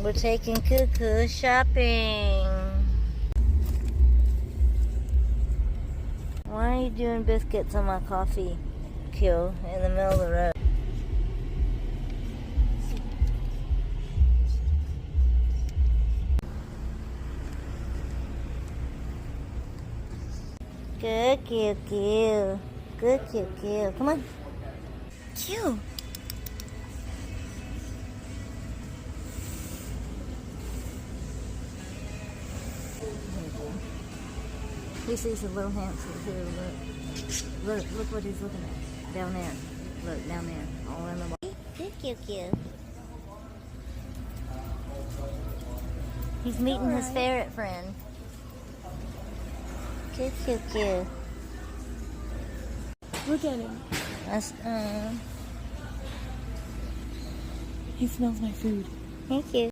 We're taking Cuckoo shopping. Why are you doing biscuits on my coffee queue in the middle of the road? Good Cuckoo. Good Cuckoo. Come on. Cute. He sees a little hamster here. Look what he's looking at. Down there. Look, down there. All in the water. Good Cuckoo. He's meeting his ferret friend. Good Cuckoo. Look at him. That's, He smells my food. thank you.